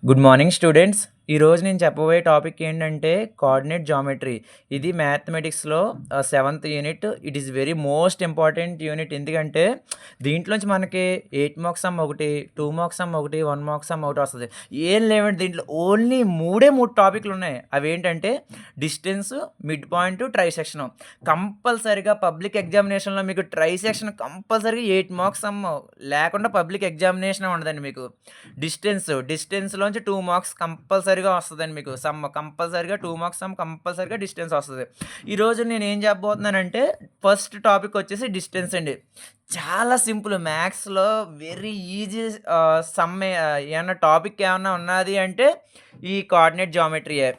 Good morning students. ఈరోజు నేను చెప్పబోయే టాపిక్ ఏంటంటే కోఆర్డినేట్ జామెట్రీ. ఇది మ్యాథమెటిక్స్లో seventh unit. It is very most important unit. ఎందుకంటే దీంట్లోంచి మనకి 8 మార్క్స్ సమ్ ఒకటి, 2 మార్క్స్ సమ్ ఒకటి, 1 మార్క్స్ సమ్ ఒకటి వస్తుంది. ఏం లేవండి దీంట్లో, ఓన్లీ మూడు టాపిక్లు ఉన్నాయి. అవి ఏంటంటే distance, mid point, try section. కంపల్సరీగా పబ్లిక్ ఎగ్జామినేషన్లో మీకు ట్రై సెక్షన్ కంపల్సరీగా 8 మార్క్స్ సమ్ లేకుండా పబ్లిక్ ఎగ్జామినేషన్ ఉండదండి. మీకు డిస్టెన్స్లోంచి 2 మార్క్స్ కంపల్సరీగా వస్తుందండి. మీకు సమ్ కంపల్సరీగా 2 మార్క్స్ సమ్ కంపల్సరీగా డిస్టెన్స్ వస్తుంది. ఈరోజు నేను ఏం చెప్పబోతున్నానంటే ఫస్ట్ టాపిక్ వచ్చేసి డిస్టెన్స్ అండి. చాలా సింపుల్. మ్యాథ్స్లో వెరీ ఈజీ. సమ్ ఏమన్నా టాపిక్ ఏమన్నా ఉన్నది అంటే ఈ కోఆర్డినేట్ జామెట్రీయే.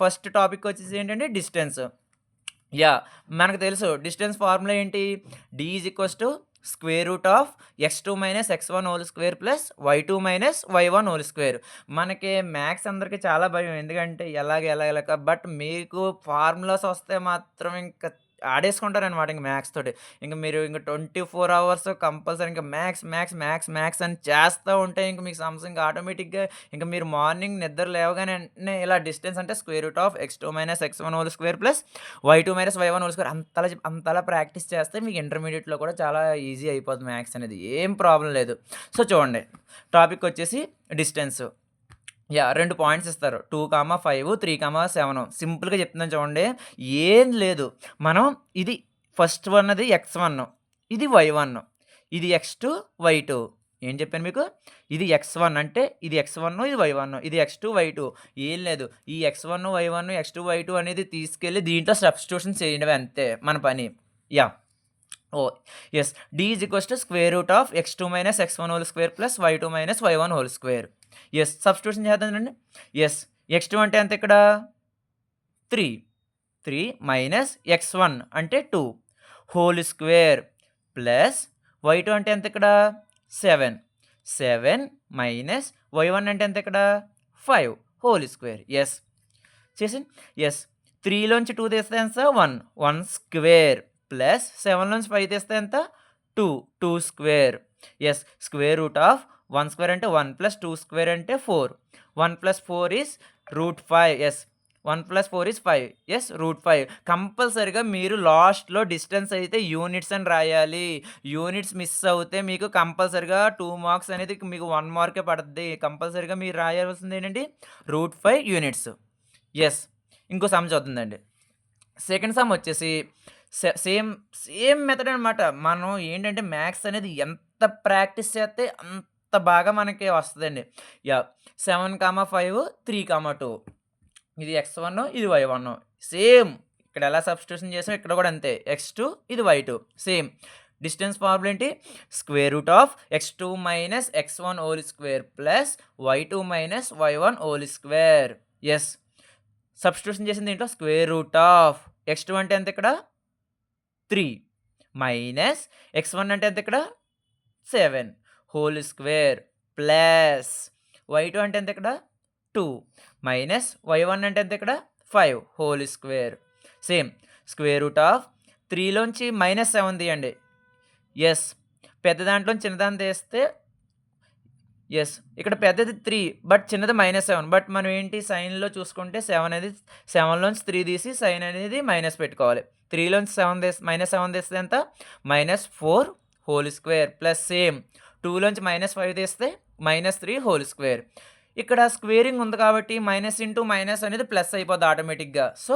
ఫస్ట్ టాపిక్ వచ్చేసి ఏంటంటే డిస్టెన్స్. మనకు తెలుసు డిస్టెన్స్ ఫార్ములా ఏంటి? D is equals to square root of x2 minus x1 whole square plus y2 minus y1 whole square. మనకి మ్యాథ్స్ అందరికీ చాలా భయం, ఎందుకంటే ఎలాగ బట్ మీకు ఫార్ములాస్ వస్తే మాత్రం ఇంకా ఆడేసుకుంటారనమాట. ఇంక మ్యాథ్స్ తోటి ఇంక మీరు ఇంక 24 అవర్స్ కంపల్సరీ ఇంకా మ్యాథ్స్ అని చేస్తూ ఉంటే ఇంక మీకు సమ్స్ ఇంకా ఆటోమేటిక్గా ఇంకా మీరు మార్నింగ్ నిద్ర లేవగానే వెంటనే ఇలా డిస్టెన్స్ అంటే square root of x2 minus x1 whole square plus y2 minus y1 whole square అంతలా ప్రాక్టీస్ చేస్తే మీకు ఇంటర్మీడియట్లో కూడా చాలా ఈజీ అయిపోతుంది మ్యాథ్స్ అనేది. ఏం ప్రాబ్లం లేదు. సో చూడండి, టాపిక్ వచ్చేసి డిస్టెన్స్. 2 పాయింట్స్ ఇస్తారు, 2,5, 3,7. సింపుల్గా చెప్తున్నాను చూడండి, ఏం లేదు. మనం ఇది ఫస్ట్ వన్ అది x1, ఇది y1, ఇది x2, y2. ఏం చెప్పాను మీకు? ఇది x1 అంటే ఇది x1, ఇది y1, ఇది x2, y2. ఏం లేదు, ఈ x1, y1, x2, y2 అనేది తీసుకెళ్ళి దీంట్లో సబ్స్టిట్యూషన్ చేయడమే, అంతే మన పని. Yes, D is equals to square root of x2 minus x1 whole square plus y2 minus y1 whole square. Substitution చేద్దామండి. x2 అంటే ఎంత ఇక్కడ? 3 మైనస్ x1 అంటే 2 హోల్ స్క్వేర్ ప్లస్ y2 అంటే ఎంత ఇక్కడ? 7 మైనస్ y1 అంటే ఎంత ఇక్కడ? 5 హోల్ స్క్వేర్. చేసి 3లోంచి 2 తీస్తే ఎంత? 1 స్క్వేర్ ప్లస్ 7లోంచి 5 తీస్తే ఎంత? 2 square. Square root of 1 square అంటే 1 ప్లస్ 2 స్క్వేర్ అంటే 4. 1 plus 4 is root 5. 1 plus 4 is 5. Root 5. కంపల్సరీగా మీరు లాస్ట్లో డిస్టెన్స్ అయితే యూనిట్స్ అని రాయాలి. యూనిట్స్ మిస్ అవుతే మీకు కంపల్సరీగా 2 మార్క్స్ అనేది మీకు 1 మార్కే పడుతుంది. కంపల్సరీగా మీరు రాయాల్సింది ఏంటండి? Root 5 units. ఇంకో సమ్ చూద్దామండి. సెకండ్ సమ్ వచ్చేసి సేమ్ మెథడ్ అనమాట. మనం ఏంటంటే మ్యాథ్స్ అనేది ఎంత ప్రాక్టీస్ చేస్తే అంత బాగా మనకి వస్తుందండి. 7,5, 3,2. ఇది x1, ఇది y1. సేమ్ ఇక్కడ ఎలా సబ్స్టిట్యూషన్ చేసాం ఇక్కడ కూడా అంతే. x2, ఇది y2. సేమ్ డిస్టెన్స్ ఫార్ములా ఏంటి? Square root of x2 minus x1 whole square plus y2 minus y1 whole square. Substitution చేసింది ఏంటో స్క్వేర్ రూట్ ఆఫ్ x2 అంటే ఎంత ఇక్కడ? 3 మైనస్ x1 అంటే ఎంత ఇక్కడ? 7 హోల్ స్క్వేర్ ప్లస్ y2 అంటే ఎంత ఇక్కడ? 2 మైనస్ y1 అంటే ఎంత ఇక్కడ? 5 whole square. Same square root of 3లోంచి -7 తీయండి. పెద్ద దాంట్లో చిన్నదాన్ని తీస్తే ఇక్కడ పెద్దది 3 బట్ చిన్నది -7. బట్ మనం ఏంటి సైన్లో చూసుకుంటే 7 అనేది 7లోంచి 3 తీసి సైన్ అనేది మైనస్ పెట్టుకోవాలి. 3లోంచి -7 తీస్తే ఎంత? -4 హోల్ స్క్వేర్ ప్లస్ సేమ్ 2లోంచి -5 తీస్తే -3 హోల్ స్క్వేర్. ఇక్కడ స్క్వేరింగ్ ఉంది కాబట్టి మైనస్ ఇంటూ మైనస్ అనేది ప్లస్ అయిపోద్ది ఆటోమేటిక్గా. సో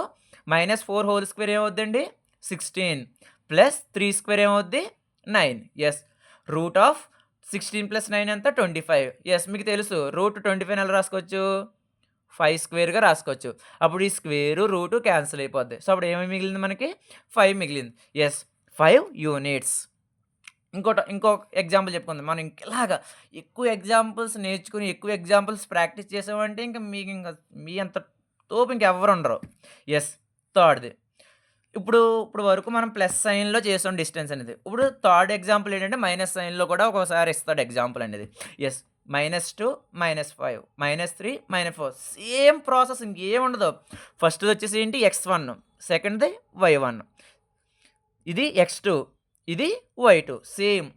-4 హోల్ స్క్వేర్ ఏమవుద్దండి? 16 ప్లస్ 3 స్క్వేర్ ఏమవుద్ది? 9. రూట్ ఆఫ్ 16 ప్లస్ 9 ఎంత? 25. మీకు తెలుసు రూట్ 25 ఎలా రాసుకోవచ్చు? 5 స్క్వేర్గా రాసుకోవచ్చు. అప్పుడు ఈ స్క్వేరు రూటు క్యాన్సిల్ అయిపోద్ది. సో అప్పుడు ఏమి మిగిలింది మనకి? 5 మిగిలింది. 5 యూనిట్స్. ఇంకో ఎగ్జాంపుల్ చెప్పుకుందాం. మనం ఇంకెలాగా ఎక్కువ ఎగ్జాంపుల్స్ నేర్చుకుని ఎక్కువ ఎగ్జాంపుల్స్ ప్రాక్టీస్ చేసామంటే ఇంకా మీకు ఇంకా మీ అంత తోపు ఇంకెవ్వరు ఉండరు. థర్డ్ది. ఇప్పుడు వరకు మనం ప్లస్ సైన్లో చేసాం డిస్టెన్స్ అనేది. ఇప్పుడు థర్డ్ ఎగ్జాంపుల్ ఏంటంటే మైనస్ సైన్లో కూడా ఒక్కోసారి ఇస్తాడు ఎగ్జాంపుల్ అనేది. -2, -5, -3, -4. సేమ్ ప్రాసెస్, ఇంకేం ఉండదు. ఫస్ట్ది వచ్చేసి ఏంటి? x1, సెకండ్ది y1, ఇది x2, ఇది y2. సేమ్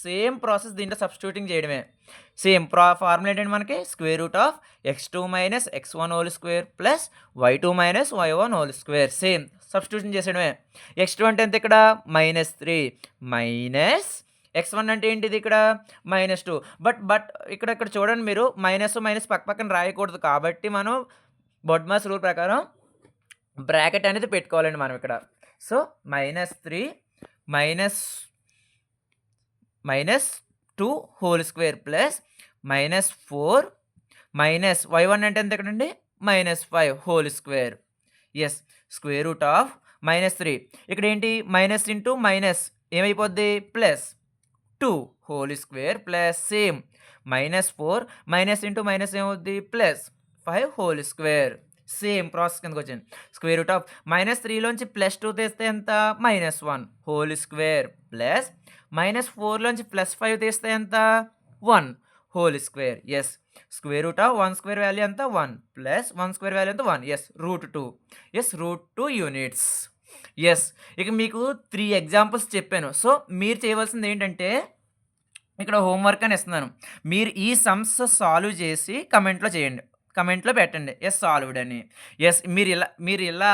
సేమ్ ప్రాసెస్ దీంట్లో సబ్స్టిట్యూటింగ్ చేయడమే. సేమ్ ఫార్ములా ఏంటంటే మనకి square root of x2 minus x1 whole square plus y2 minus y1 whole square. Same substitution చేసేయడమే. x2 అంటే ఎంత ఇక్కడ -3 మైనస్ x1 అంటే ఏంటిది ఇక్కడ -2. బట్ ఇక్కడ చూడండి మీరు మైనస్ పక్క పక్కన రాయకూడదు కాబట్టి మనం బొడ్మాస్ రూల్ ప్రకారం బ్రాకెట్ అనేది పెట్టుకోవాలండి మనం ఇక్కడ. So -3 -2 whole square plus -4 minus y1 అంటే ఎంత ఇక్కడండి -5 whole square. Yes square root of -3 ఇక్కడ ఏంటి మైనస్ ఇంటూ మైనస్ ఏమైపోద్ది plus 2 whole square plus same -4 minus into minus ఏమవుద్ది +5 హోల్ స్క్వేర్. సేమ్ ప్రాసెస్ కిందకి వచ్చింది. స్క్వేర్ రూట్ ఆఫ్ -3లోంచి +2 తీస్తే ఎంత -1 హోల్ స్క్వేర్ ప్లస్ -4లోంచి +5 తీస్తే ఎంత 1 whole square. Yes square root of 1 square value ఎంత 1 ప్లస్ 1 స్క్వేర్ వాల్యూ ఎంత 1. ఎస్ √2. Yes √2 units. ఎస్ ఇక మీకు 3 ఎగ్జాంపుల్స్ చెప్పాను. సో మీరు చేయవలసింది ఏంటంటే ఇక్కడ హోంవర్క్ అని ఇస్తున్నాను. మీరు ఈ సమ్స్ సాల్వ్ చేసి కమెంట్లో పెట్టండి ఎస్ సాల్వ్డ్ అని. ఎస్ మీరు ఇలా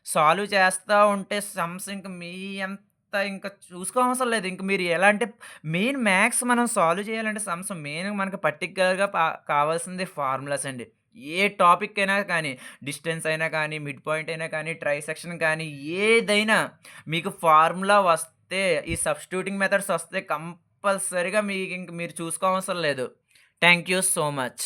సాల్వ్ చేస్తూ ఉంటే సమ్స్ ఇంక మీ అంత ఇంకా చూసుకోవసరం లేదు. ఇంక మీరు ఎలా అంటే మెయిన్ మ్యాథ్స్ మనం సాల్వ్ చేయాలంటే సమ్స్ మెయిన్ మనకు పర్టిక్యులర్‌గా కావాల్సింది ఫార్ములాస్ అండి. ఏ టాపిక్ అయినా కానీ, డిస్టెన్స్ అయినా కానీ, మిడ్ పాయింట్ అయినా కానీ, ట్రై సెక్షన్ కానీ ఏదైనా మీకు ఫార్ములా వస్తే ఈ సబ్స్టిట్యూటింగ్ మెథడ్స్ వస్తే కంపల్సరీగా మీకు ఇంక మీరు చూసుకోవసరం లేదు. Thank you so much.